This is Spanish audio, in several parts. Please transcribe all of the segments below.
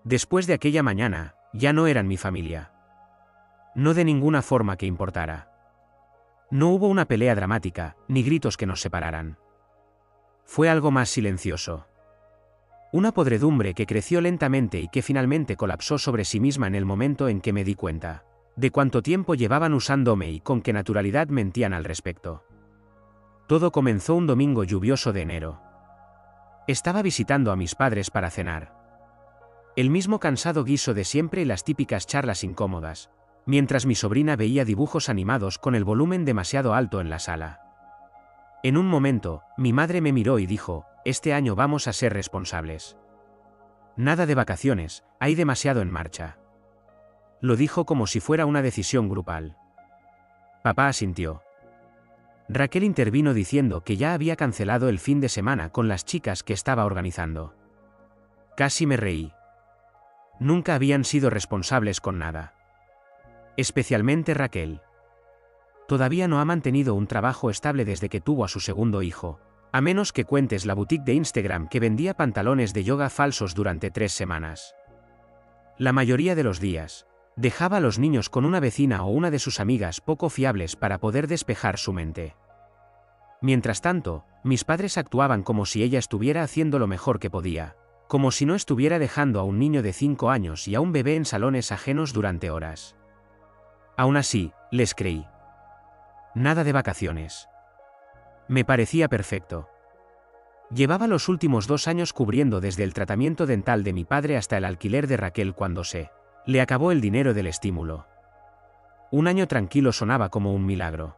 Después de aquella mañana, ya no eran mi familia. No de ninguna forma que importara. No hubo una pelea dramática, ni gritos que nos separaran. Fue algo más silencioso. Una podredumbre que creció lentamente y que finalmente colapsó sobre sí misma en el momento en que me di cuenta de cuánto tiempo llevaban usándome y con qué naturalidad mentían al respecto. Todo comenzó un domingo lluvioso de enero. Estaba visitando a mis padres para cenar. El mismo cansado guiso de siempre y las típicas charlas incómodas, mientras mi sobrina veía dibujos animados con el volumen demasiado alto en la sala. En un momento, mi madre me miró y dijo: «Este año vamos a ser responsables. Nada de vacaciones, hay demasiado en marcha». Lo dijo como si fuera una decisión grupal. Papá asintió. Raquel intervino diciendo que ya había cancelado el fin de semana con las chicas que estaba organizando. Casi me reí. Nunca habían sido responsables con nada. Especialmente Raquel. Todavía no ha mantenido un trabajo estable desde que tuvo a su segundo hijo, a menos que cuentes la boutique de Instagram que vendía pantalones de yoga falsos durante 3 semanas. La mayoría de los días, dejaba a los niños con una vecina o una de sus amigas poco fiables para poder despejar su mente. Mientras tanto, mis padres actuaban como si ella estuviera haciendo lo mejor que podía, como si no estuviera dejando a un niño de 5 años y a un bebé en salones ajenos durante horas. Aún así, les creí. Nada de vacaciones. Me parecía perfecto. Llevaba los últimos 2 años cubriendo desde el tratamiento dental de mi padre hasta el alquiler de Raquel cuando le acabó el dinero del estímulo. Un año tranquilo sonaba como un milagro.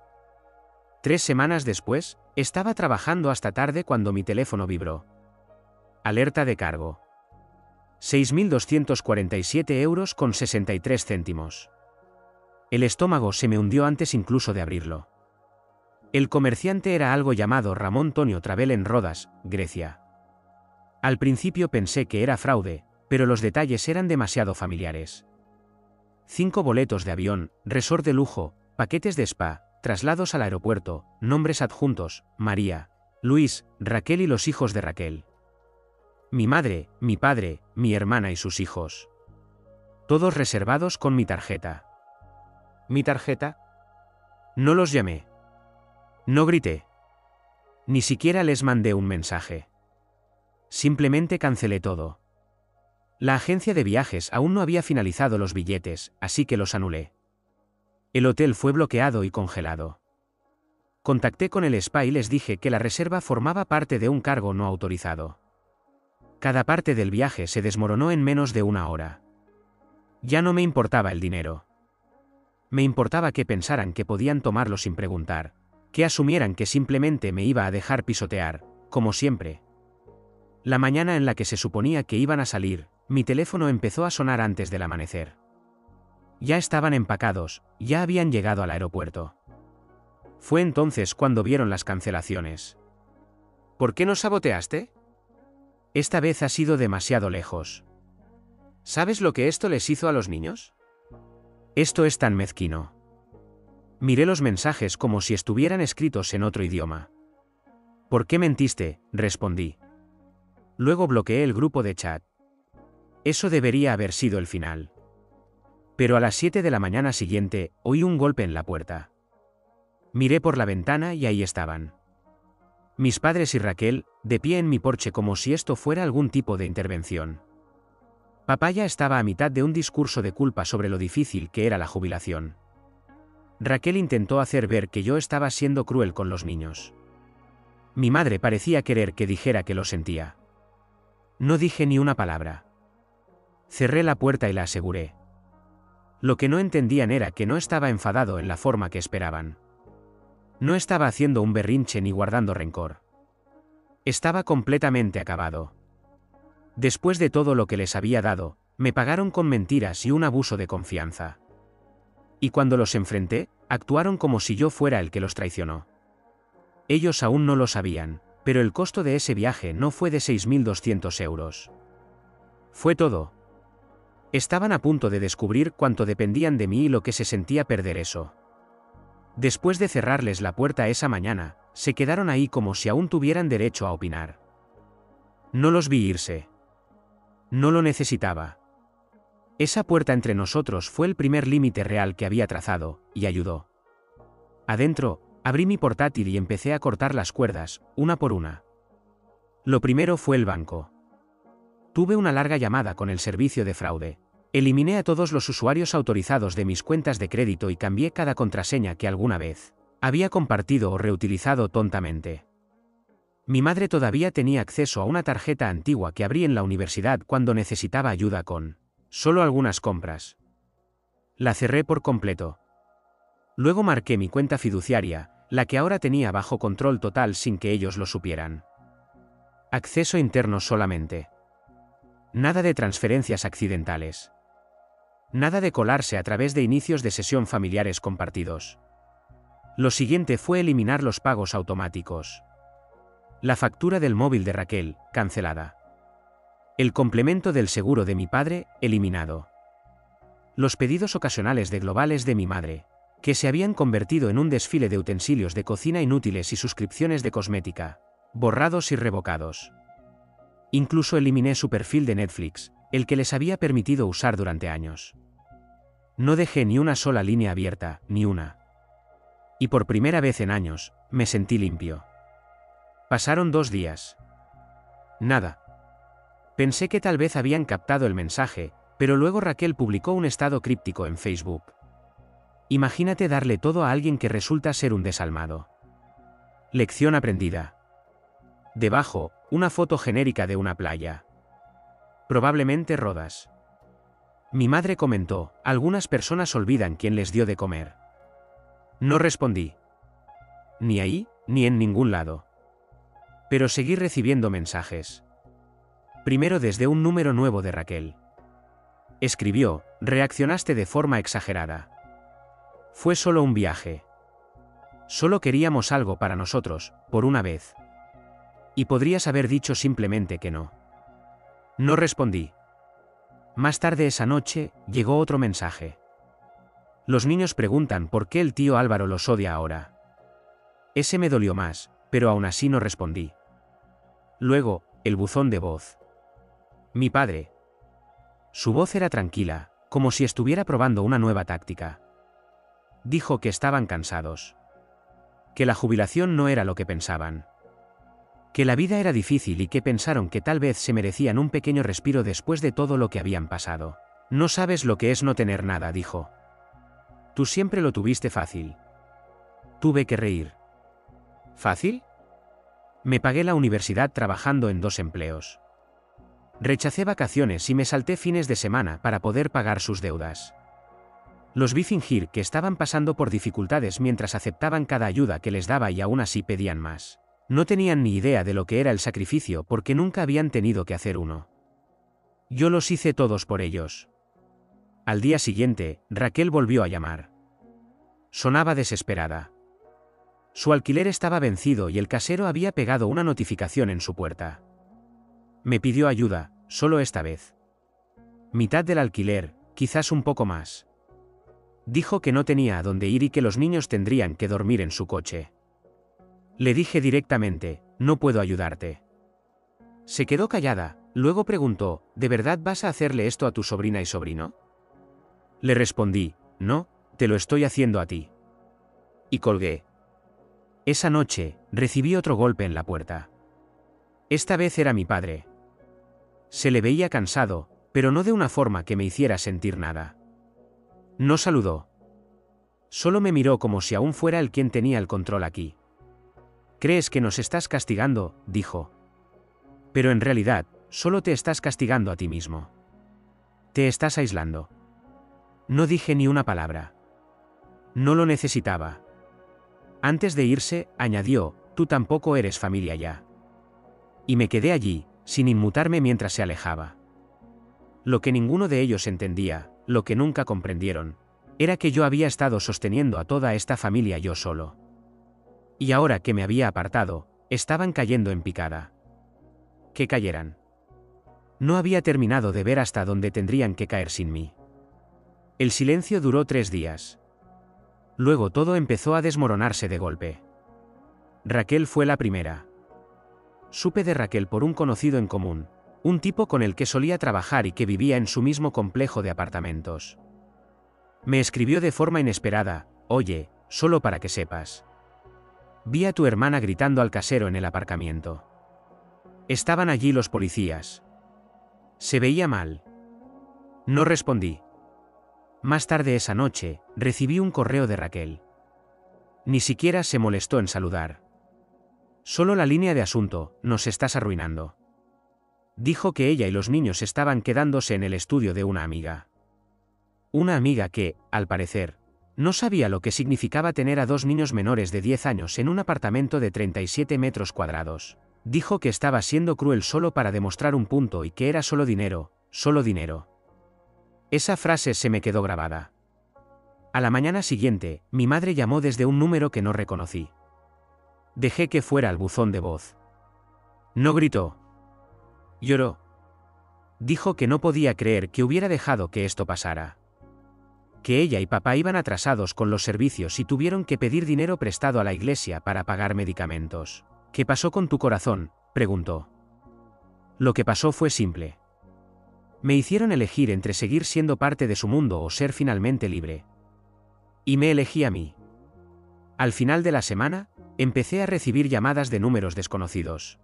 3 semanas después, estaba trabajando hasta tarde cuando mi teléfono vibró. Alerta de cargo. 6.247 euros con 63 céntimos. El estómago se me hundió antes incluso de abrirlo. El comerciante era algo llamado Ramón Tonio Travel en Rodas, Grecia. Al principio pensé que era fraude, pero los detalles eran demasiado familiares. 5 boletos de avión, resort de lujo, paquetes de spa, traslados al aeropuerto, nombres adjuntos: María, Luis, Raquel y los hijos de Raquel. Mi madre, mi padre, mi hermana y sus hijos. Todos reservados con mi tarjeta. ¿Mi tarjeta? No los llamé. No grité. Ni siquiera les mandé un mensaje. Simplemente cancelé todo. La agencia de viajes aún no había finalizado los billetes, así que los anulé. El hotel fue bloqueado y congelado. Contacté con el spa y les dije que la reserva formaba parte de un cargo no autorizado. Cada parte del viaje se desmoronó en menos de 1 hora. Ya no me importaba el dinero. Me importaba que pensaran que podían tomarlo sin preguntar, que asumieran que simplemente me iba a dejar pisotear, como siempre. La mañana en la que se suponía que iban a salir, mi teléfono empezó a sonar antes del amanecer. Ya estaban empacados, ya habían llegado al aeropuerto. Fue entonces cuando vieron las cancelaciones. ¿Por qué nos saboteaste? Esta vez ha sido demasiado lejos. ¿Sabes lo que esto les hizo a los niños? Esto es tan mezquino. Miré los mensajes como si estuvieran escritos en otro idioma. ¿Por qué mentiste?, respondí. Luego bloqueé el grupo de chat. Eso debería haber sido el final. Pero a las 7 de la mañana siguiente, oí un golpe en la puerta. Miré por la ventana y ahí estaban. Mis padres y Raquel, de pie en mi porche como si esto fuera algún tipo de intervención. Papá ya estaba a mitad de un discurso de culpa sobre lo difícil que era la jubilación. Raquel intentó hacer ver que yo estaba siendo cruel con los niños. Mi madre parecía querer que dijera que lo sentía. No dije ni una palabra. Cerré la puerta y la aseguré. Lo que no entendían era que no estaba enfadado en la forma que esperaban. No estaba haciendo un berrinche ni guardando rencor. Estaba completamente acabado. Después de todo lo que les había dado, me pagaron con mentiras y un abuso de confianza. Y cuando los enfrenté, actuaron como si yo fuera el que los traicionó. Ellos aún no lo sabían, pero el costo de ese viaje no fue de 6.200 euros. Fue todo. Estaban a punto de descubrir cuánto dependían de mí y lo que se sentía perder eso. Después de cerrarles la puerta esa mañana, se quedaron ahí como si aún tuvieran derecho a opinar. No los vi irse. No lo necesitaba. Esa puerta entre nosotros fue el primer límite real que había trazado, y ayudó. Adentro, abrí mi portátil y empecé a cortar las cuerdas, una por una. Lo primero fue el banco. Tuve una larga llamada con el servicio de fraude. Eliminé a todos los usuarios autorizados de mis cuentas de crédito y cambié cada contraseña que alguna vez había compartido o reutilizado tontamente. Mi madre todavía tenía acceso a una tarjeta antigua que abrí en la universidad cuando necesitaba ayuda con solo algunas compras. La cerré por completo. Luego marqué mi cuenta fiduciaria, la que ahora tenía bajo control total sin que ellos lo supieran. Acceso interno solamente. Nada de transferencias accidentales. Nada de colarse a través de inicios de sesión familiares compartidos. Lo siguiente fue eliminar los pagos automáticos. La factura del móvil de Raquel, cancelada. El complemento del seguro de mi padre, eliminado. Los pedidos ocasionales de globales de mi madre, que se habían convertido en un desfile de utensilios de cocina inútiles y suscripciones de cosmética, borrados y revocados. Incluso eliminé su perfil de Netflix, el que les había permitido usar durante años. No dejé ni una sola línea abierta, ni una. Y por primera vez en años, me sentí limpio. Pasaron 2 días. Nada. Pensé que tal vez habían captado el mensaje, pero luego Raquel publicó un estado críptico en Facebook. Imagínate darle todo a alguien que resulta ser un desalmado. Lección aprendida. Debajo, una foto genérica de una playa. Probablemente Rodas. Mi madre comentó, algunas personas olvidan quién les dio de comer. No respondí. Ni ahí, ni en ningún lado. Pero seguí recibiendo mensajes. Primero desde un número nuevo de Raquel. Escribió, reaccionaste de forma exagerada. Fue solo un viaje. Solo queríamos algo para nosotros, por una vez. Y podrías haber dicho simplemente que no. No respondí. Más tarde esa noche, llegó otro mensaje. Los niños preguntan por qué el tío Álvaro los odia ahora. Ese me dolió más, pero aún así no respondí. Luego, el buzón de voz. Mi padre. Su voz era tranquila, como si estuviera probando una nueva táctica. Dijo que estaban cansados. Que la jubilación no era lo que pensaban. Que la vida era difícil y que pensaron que tal vez se merecían un pequeño respiro después de todo lo que habían pasado. No sabes lo que es no tener nada, dijo. Tú siempre lo tuviste fácil. Tuve que reír. ¿Fácil? Me pagué la universidad trabajando en 2 empleos. Rechacé vacaciones y me salté fines de semana para poder pagar sus deudas. Los vi fingir que estaban pasando por dificultades mientras aceptaban cada ayuda que les daba y aún así pedían más. No tenían ni idea de lo que era el sacrificio porque nunca habían tenido que hacer uno. Yo los hice todos por ellos. Al día siguiente, Raquel volvió a llamar. Sonaba desesperada. Su alquiler estaba vencido y el casero había pegado una notificación en su puerta. Me pidió ayuda, solo esta vez. Mitad del alquiler, quizás un poco más. Dijo que no tenía a dónde ir y que los niños tendrían que dormir en su coche. Le dije directamente, no puedo ayudarte. Se quedó callada, luego preguntó, ¿de verdad vas a hacerle esto a tu sobrina y sobrino? Le respondí, no, te lo estoy haciendo a ti. Y colgué. Esa noche, recibí otro golpe en la puerta. Esta vez era mi padre. Se le veía cansado, pero no de una forma que me hiciera sentir nada. No saludó. Solo me miró como si aún fuera él quien tenía el control aquí. ¿Crees que nos estás castigando?, dijo. Pero en realidad, solo te estás castigando a ti mismo. Te estás aislando. No dije ni una palabra. No lo necesitaba. Antes de irse, añadió, tú tampoco eres familia ya. Y me quedé allí, sin inmutarme mientras se alejaba. Lo que ninguno de ellos entendía, lo que nunca comprendieron, era que yo había estado sosteniendo a toda esta familia yo solo. Y ahora que me había apartado, estaban cayendo en picada. Que cayeran. No había terminado de ver hasta dónde tendrían que caer sin mí. El silencio duró 3 días. Luego todo empezó a desmoronarse de golpe. Raquel fue la primera. Supe de Raquel por un conocido en común, Un tipo con el que solía trabajar y que vivía en su mismo complejo de apartamentos. Me escribió de forma inesperada: oye, solo para que sepas. Vi a tu hermana gritando al casero en el aparcamiento. Estaban allí los policías. Se veía mal. No respondí. Más tarde esa noche, recibí un correo de Raquel. Ni siquiera se molestó en saludar. Solo la línea de asunto: nos estás arruinando. Dijo que ella y los niños estaban quedándose en el estudio de una amiga. Una amiga que, al parecer, no sabía lo que significaba tener a 2 niños menores de 10 años en un apartamento de 37 metros cuadrados. Dijo que estaba siendo cruel solo para demostrar un punto y que era solo dinero, solo dinero. Esa frase se me quedó grabada. A la mañana siguiente, mi madre llamó desde un número que no reconocí. Dejé que fuera al buzón de voz. No gritó. Lloró. Dijo que no podía creer que hubiera dejado que esto pasara. Que ella y papá iban atrasados con los servicios y tuvieron que pedir dinero prestado a la iglesia para pagar medicamentos. ¿Qué pasó con tu corazón?, preguntó. Lo que pasó fue simple. Me hicieron elegir entre seguir siendo parte de su mundo o ser finalmente libre. Y me elegí a mí. Al final de la semana, empecé a recibir llamadas de números desconocidos.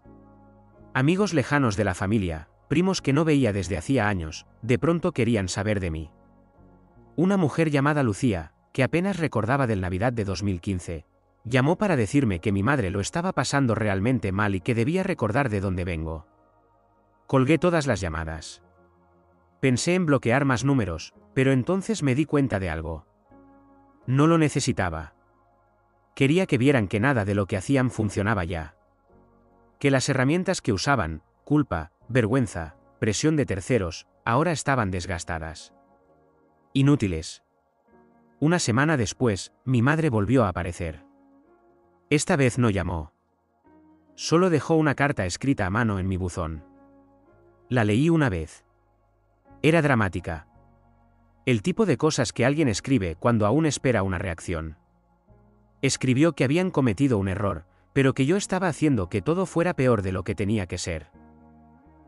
Amigos lejanos de la familia, primos que no veía desde hacía años, de pronto querían saber de mí. Una mujer llamada Lucía, que apenas recordaba del Navidad de 2015, llamó para decirme que mi madre lo estaba pasando realmente mal y que debía recordar de dónde vengo. Colgué todas las llamadas. Pensé en bloquear más números, pero entonces me di cuenta de algo. No lo necesitaba. Quería que vieran que nada de lo que hacían funcionaba ya. Que las herramientas que usaban, culpa, vergüenza, presión de terceros, ahora estaban desgastadas. Inútiles. Una semana después, mi madre volvió a aparecer. Esta vez no llamó. Solo dejó una carta escrita a mano en mi buzón. La leí una vez. Era dramática. El tipo de cosas que alguien escribe cuando aún espera una reacción. Escribió que habían cometido un error, pero que yo estaba haciendo que todo fuera peor de lo que tenía que ser.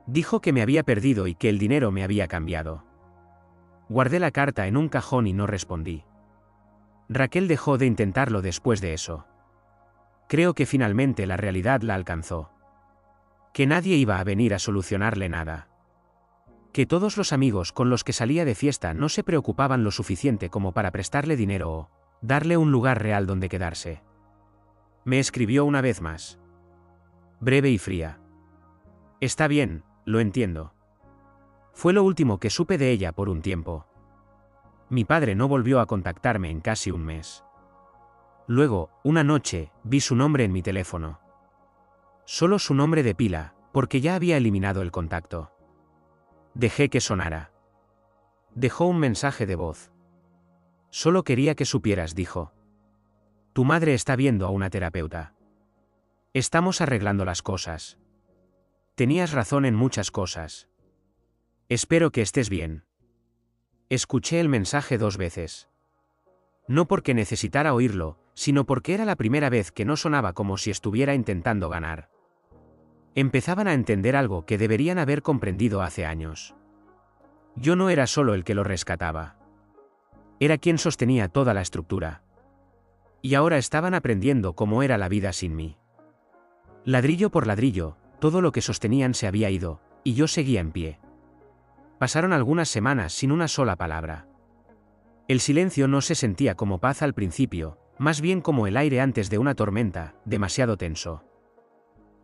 Dijo que me había perdido y que el dinero me había cambiado. Guardé la carta en un cajón y no respondí. Raquel dejó de intentarlo después de eso. Creo que finalmente la realidad la alcanzó. Que nadie iba a venir a solucionarle nada. Que todos los amigos con los que salía de fiesta no se preocupaban lo suficiente como para prestarle dinero o darle un lugar real donde quedarse. Me escribió una vez más. Breve y fría. Está bien, lo entiendo. Fue lo último que supe de ella por un tiempo. Mi padre no volvió a contactarme en casi un mes. Luego, una noche, vi su nombre en mi teléfono. Solo su nombre de pila, porque ya había eliminado el contacto. Dejé que sonara. Dejó un mensaje de voz. Solo quería que supieras, dijo. Tu madre está viendo a una terapeuta. Estamos arreglando las cosas. Tenías razón en muchas cosas. Espero que estés bien. Escuché el mensaje 2 veces. No porque necesitara oírlo, sino porque era la primera vez que no sonaba como si estuviera intentando ganar. Empezaban a entender algo que deberían haber comprendido hace años. Yo no era solo el que lo rescataba. Era quien sostenía toda la estructura. Y ahora estaban aprendiendo cómo era la vida sin mí. Ladrillo por ladrillo, todo lo que sostenían se había ido, y yo seguía en pie. Pasaron algunas semanas sin una sola palabra. El silencio no se sentía como paz al principio, más bien como el aire antes de una tormenta, demasiado tenso.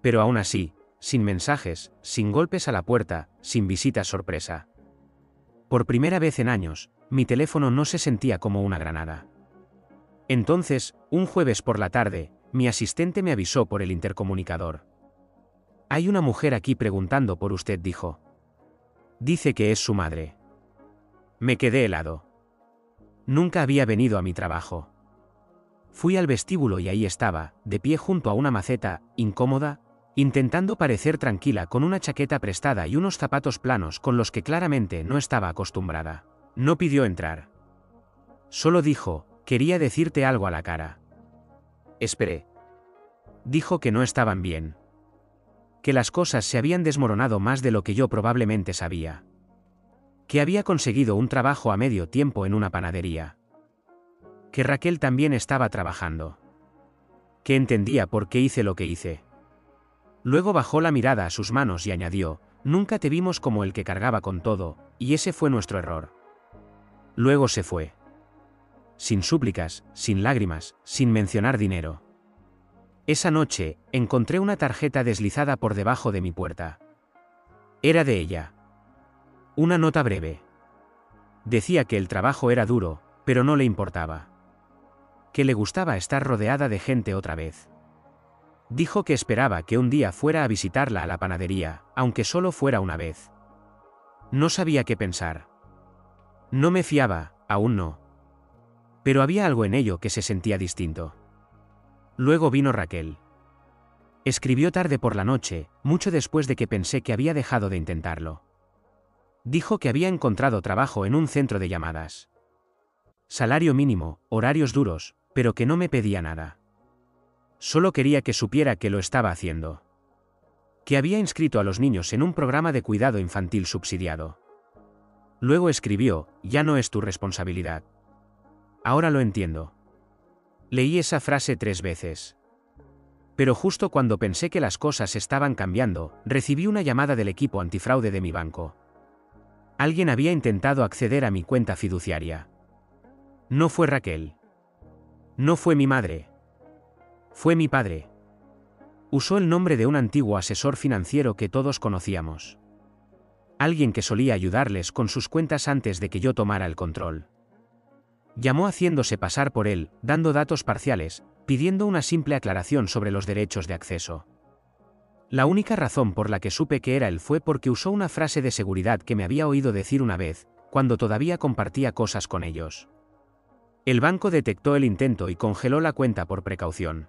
Pero aún así, sin mensajes, sin golpes a la puerta, sin visitas sorpresa. Por primera vez en años, mi teléfono no se sentía como una granada. Entonces, un jueves por la tarde, mi asistente me avisó por el intercomunicador. Hay una mujer aquí preguntando por usted, dijo. Dice que es su madre. Me quedé helado. Nunca había venido a mi trabajo. Fui al vestíbulo y ahí estaba, de pie junto a una maceta, incómoda, intentando parecer tranquila con una chaqueta prestada y unos zapatos planos con los que claramente no estaba acostumbrada. No pidió entrar. Solo dijo, quería decirte algo a la cara. Esperé. Dijo que no estaban bien. que las cosas se habían desmoronado más de lo que yo probablemente sabía. Que había conseguido un trabajo a medio tiempo en una panadería. Que Raquel también estaba trabajando. Que entendía por qué hice lo que hice. Luego bajó la mirada a sus manos y añadió: nunca te vimos como el que cargaba con todo, y ese fue nuestro error. Luego se fue. Sin súplicas, sin lágrimas, sin mencionar dinero. Esa noche, encontré una tarjeta deslizada por debajo de mi puerta. Era de ella. Una nota breve. Decía que el trabajo era duro, pero no le importaba. Que le gustaba estar rodeada de gente otra vez. Dijo que esperaba que un día fuera a visitarla a la panadería, aunque solo fuera una vez. No sabía qué pensar. No me fiaba, aún no. Pero había algo en ello que se sentía distinto. Luego vino Raquel. Escribió tarde por la noche, mucho después de que pensé que había dejado de intentarlo. Dijo que había encontrado trabajo en un centro de llamadas. Salario mínimo, horarios duros, pero que no me pedía nada. Solo quería que supiera que lo estaba haciendo. Que había inscrito a los niños en un programa de cuidado infantil subsidiado. Luego escribió: ya no es tu responsabilidad. Ahora lo entiendo. Leí esa frase 3 veces. Pero justo cuando pensé que las cosas estaban cambiando, recibí una llamada del equipo antifraude de mi banco. Alguien había intentado acceder a mi cuenta fiduciaria. No fue Raquel. No fue mi madre. Fue mi padre. Usó el nombre de un antiguo asesor financiero que todos conocíamos. Alguien que solía ayudarles con sus cuentas antes de que yo tomara el control. Llamó haciéndose pasar por él, dando datos parciales, pidiendo una simple aclaración sobre los derechos de acceso. La única razón por la que supe que era él fue porque usó una frase de seguridad que me había oído decir una vez, cuando todavía compartía cosas con ellos. El banco detectó el intento y congeló la cuenta por precaución.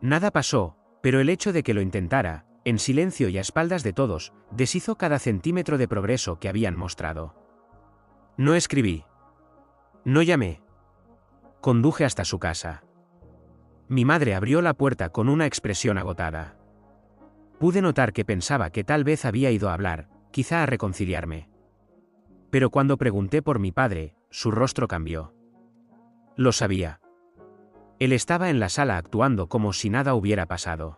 Nada pasó, pero el hecho de que lo intentara, en silencio y a espaldas de todos, deshizo cada centímetro de progreso que habían mostrado. No escribí. No llamé. Conduje hasta su casa. Mi madre abrió la puerta con una expresión agotada. Pude notar que pensaba que tal vez había ido a hablar, quizá a reconciliarme. Pero cuando pregunté por mi padre, su rostro cambió. Lo sabía. Él estaba en la sala actuando como si nada hubiera pasado.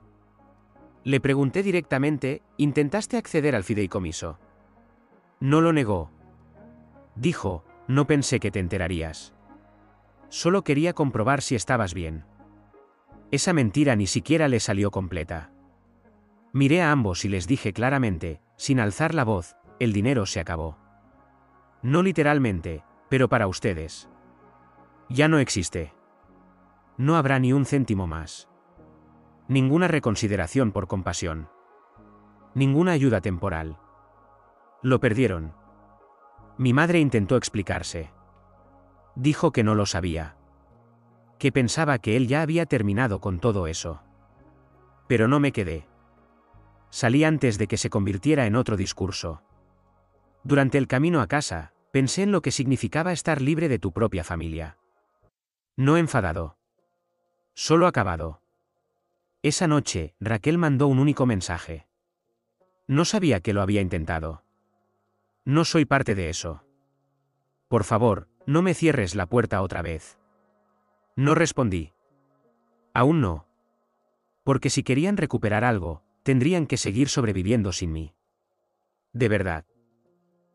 Le pregunté directamente: ¿intentaste acceder al fideicomiso? No lo negó. Dijo: no pensé que te enterarías. Solo quería comprobar si estabas bien. Esa mentira ni siquiera le salió completa. Miré a ambos y les dije claramente, sin alzar la voz: el dinero se acabó. No literalmente, pero para ustedes. Ya no existe. No habrá ni un céntimo más. Ninguna reconsideración por compasión. Ninguna ayuda temporal. Lo perdieron. Mi madre intentó explicarse. Dijo que no lo sabía. Que pensaba que él ya había terminado con todo eso. Pero no me quedé. Salí antes de que se convirtiera en otro discurso. Durante el camino a casa, pensé en lo que significaba estar libre de tu propia familia. No enfadado. Solo acabado. Esa noche, Raquel mandó un único mensaje. No sabía que lo había intentado. No soy parte de eso. Por favor, no me cierres la puerta otra vez. No respondí. Aún no. Porque si querían recuperar algo, tendrían que seguir sobreviviendo sin mí. De verdad.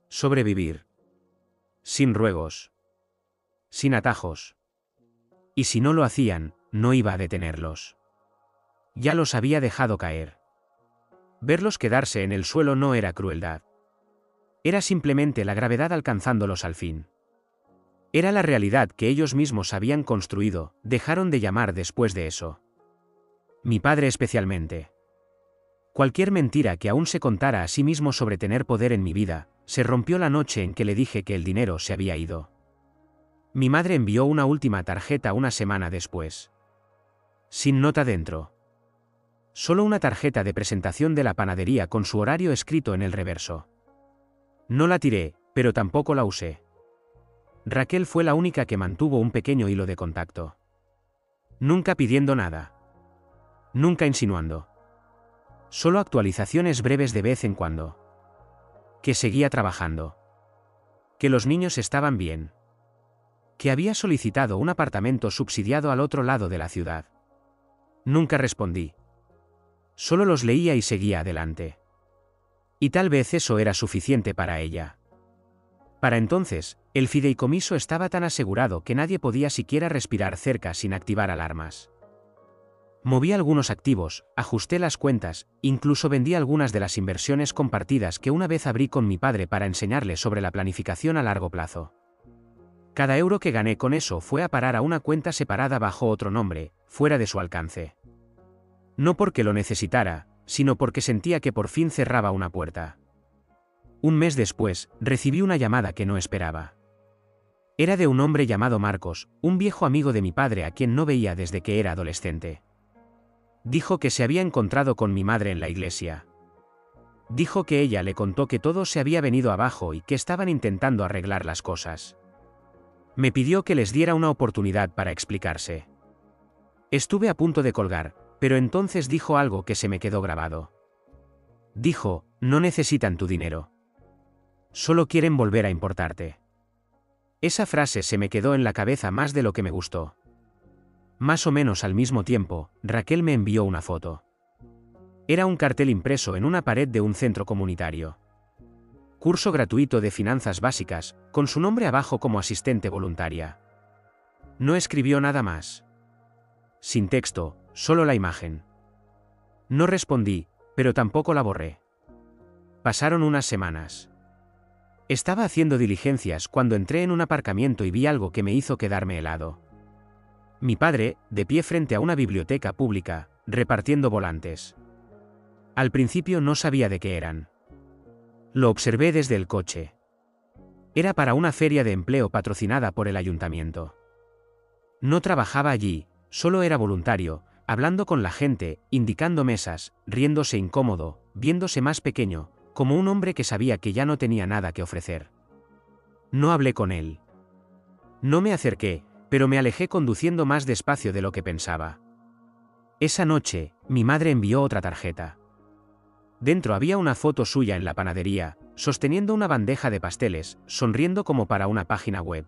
Sobrevivir. Sin ruegos. Sin atajos. Y si no lo hacían, no iba a detenerlos. Ya los había dejado caer. Verlos quedarse en el suelo no era crueldad. Era simplemente la gravedad alcanzándolos al fin. Era la realidad que ellos mismos habían construido, dejaron de llamar después de eso. Mi padre especialmente. Cualquier mentira que aún se contara a sí mismo sobre tener poder en mi vida, se rompió la noche en que le dije que el dinero se había ido. Mi madre envió una última tarjeta una semana después. Sin nota dentro. Solo una tarjeta de presentación de la panadería con su horario escrito en el reverso. No la tiré, pero tampoco la usé. Raquel fue la única que mantuvo un pequeño hilo de contacto. Nunca pidiendo nada. Nunca insinuando. Solo actualizaciones breves de vez en cuando. Que seguía trabajando. Que los niños estaban bien. Que había solicitado un apartamento subsidiado al otro lado de la ciudad. Nunca respondí. Solo los leía y seguía adelante. Y tal vez eso era suficiente para ella. Para entonces, el fideicomiso estaba tan asegurado que nadie podía siquiera respirar cerca sin activar alarmas. Moví algunos activos, ajusté las cuentas, incluso vendí algunas de las inversiones compartidas que una vez abrí con mi padre para enseñarle sobre la planificación a largo plazo. Cada euro que gané con eso fue a parar a una cuenta separada bajo otro nombre, fuera de su alcance. No porque lo necesitara, sino porque sentía que por fin cerraba una puerta. Un mes después, recibí una llamada que no esperaba. Era de un hombre llamado Marcos, un viejo amigo de mi padre a quien no veía desde que era adolescente. Dijo que se había encontrado con mi madre en la iglesia. Dijo que ella le contó que todo se había venido abajo y que estaban intentando arreglar las cosas. Me pidió que les diera una oportunidad para explicarse. Estuve a punto de colgar, pero entonces dijo algo que se me quedó grabado. Dijo, no necesitan tu dinero. Solo quieren volver a importarte. Esa frase se me quedó en la cabeza más de lo que me gustó. Más o menos al mismo tiempo, Raquel me envió una foto. Era un cartel impreso en una pared de un centro comunitario. Curso gratuito de finanzas básicas, con su nombre abajo como asistente voluntaria. No escribió nada más. Sin texto, solo la imagen. No respondí, pero tampoco la borré. Pasaron unas semanas. Estaba haciendo diligencias cuando entré en un aparcamiento y vi algo que me hizo quedarme helado. Mi padre, de pie frente a una biblioteca pública, repartiendo volantes. Al principio no sabía de qué eran. Lo observé desde el coche. Era para una feria de empleo patrocinada por el ayuntamiento. No trabajaba allí, solo era voluntario, hablando con la gente, indicando mesas, riéndose incómodo, viéndose más pequeño, como un hombre que sabía que ya no tenía nada que ofrecer. No hablé con él. No me acerqué, pero me alejé conduciendo más despacio de lo que pensaba. Esa noche, mi madre envió otra tarjeta. Dentro había una foto suya en la panadería, sosteniendo una bandeja de pasteles, sonriendo como para una página web.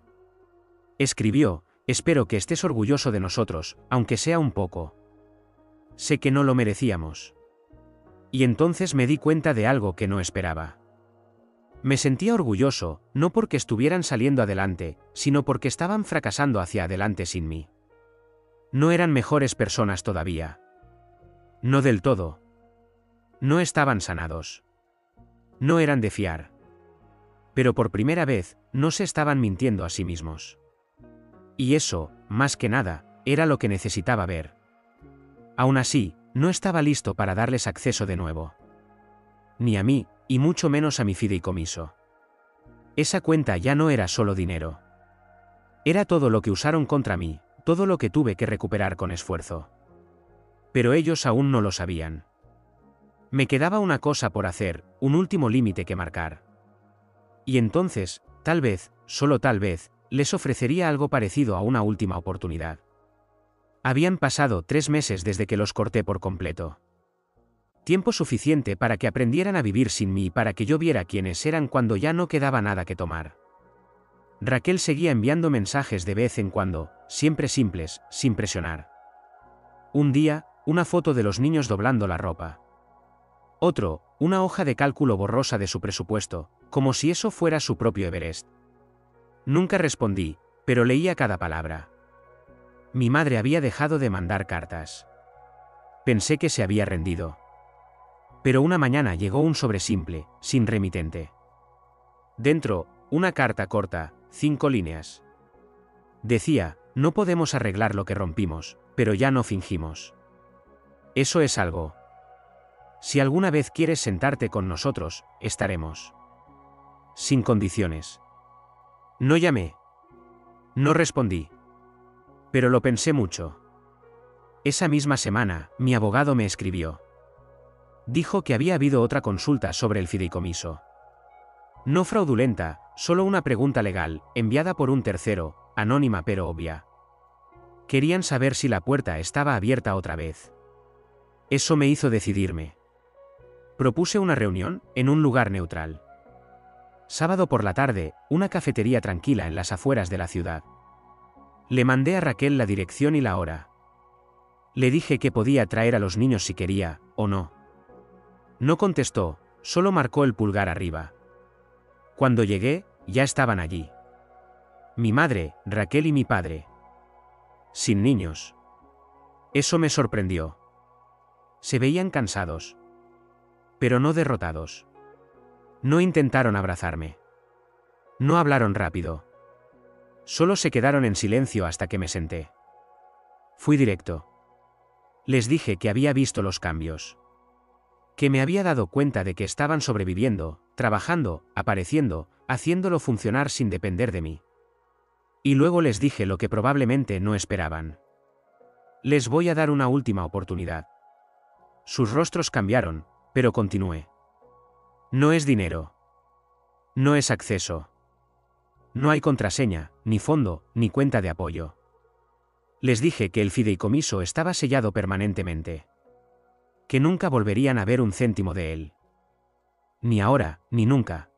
Escribió, espero que estés orgulloso de nosotros, aunque sea un poco. Sé que no lo merecíamos. Y entonces me di cuenta de algo que no esperaba. Me sentía orgulloso, no porque estuvieran saliendo adelante, sino porque estaban fracasando hacia adelante sin mí. No eran mejores personas todavía. No del todo. No estaban sanados. No eran de fiar. Pero por primera vez, no se estaban mintiendo a sí mismos. Y eso, más que nada, era lo que necesitaba ver. Aún así, no estaba listo para darles acceso de nuevo. Ni a mí, y mucho menos a mi fideicomiso. Esa cuenta ya no era solo dinero. Era todo lo que usaron contra mí, todo lo que tuve que recuperar con esfuerzo. Pero ellos aún no lo sabían. Me quedaba una cosa por hacer, un último límite que marcar. Y entonces, tal vez, solo tal vez, les ofrecería algo parecido a una última oportunidad. Habían pasado 3 meses desde que los corté por completo. Tiempo suficiente para que aprendieran a vivir sin mí y para que yo viera quiénes eran cuando ya no quedaba nada que tomar. Raquel seguía enviando mensajes de vez en cuando, siempre simples, sin presionar. Un día, una foto de los niños doblando la ropa. Otro, una hoja de cálculo borrosa de su presupuesto, como si eso fuera su propio Everest. Nunca respondí, pero leía cada palabra. Mi madre había dejado de mandar cartas. Pensé que se había rendido. Pero una mañana llegó un sobre simple, sin remitente. Dentro, una carta corta, 5 líneas. Decía, no podemos arreglar lo que rompimos, pero ya no fingimos. Eso es algo. Si alguna vez quieres sentarte con nosotros, estaremos. Sin condiciones. No llamé. No respondí. Pero lo pensé mucho. Esa misma semana, mi abogado me escribió. Dijo que había habido otra consulta sobre el fideicomiso. No fraudulenta, solo una pregunta legal, enviada por un tercero, anónima pero obvia. Querían saber si la puerta estaba abierta otra vez. Eso me hizo decidirme. Propuse una reunión, en un lugar neutral. Sábado por la tarde, una cafetería tranquila en las afueras de la ciudad. Le mandé a Raquel la dirección y la hora. Le dije que podía traer a los niños si quería, o no. No contestó, solo marcó el pulgar arriba. Cuando llegué, ya estaban allí. Mi madre, Raquel y mi padre. Sin niños. Eso me sorprendió. Se veían cansados. Pero no derrotados. No intentaron abrazarme. No hablaron rápido. Solo se quedaron en silencio hasta que me senté. Fui directo. Les dije que había visto los cambios. Que me había dado cuenta de que estaban sobreviviendo, trabajando, apareciendo, haciéndolo funcionar sin depender de mí. Y luego les dije lo que probablemente no esperaban. Les voy a dar una última oportunidad. Sus rostros cambiaron, pero continué. No es dinero. No es acceso. No hay contraseña, ni fondo, ni cuenta de apoyo. Les dije que el fideicomiso estaba sellado permanentemente. Que nunca volverían a ver un céntimo de él. Ni ahora, ni nunca.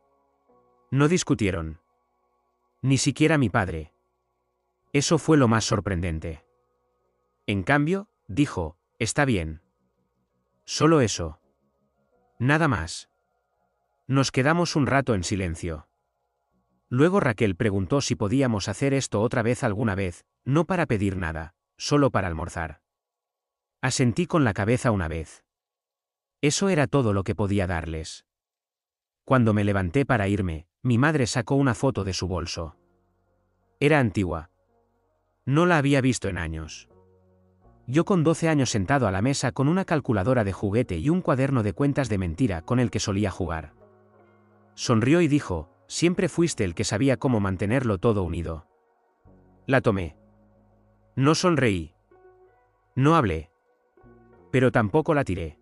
No discutieron. Ni siquiera mi padre. Eso fue lo más sorprendente. En cambio, dijo, está bien. Solo eso. Nada más. Nos quedamos un rato en silencio. Luego Raquel preguntó si podíamos hacer esto otra vez alguna vez, no para pedir nada, solo para almorzar. Asentí con la cabeza una vez. Eso era todo lo que podía darles. Cuando me levanté para irme, mi madre sacó una foto de su bolso. Era antigua. No la había visto en años. Yo con 12 años sentado a la mesa con una calculadora de juguete y un cuaderno de cuentas de mentira con el que solía jugar. Sonrió y dijo, siempre fuiste el que sabía cómo mantenerlo todo unido. La tomé. No sonreí. No hablé. Pero tampoco la tiré.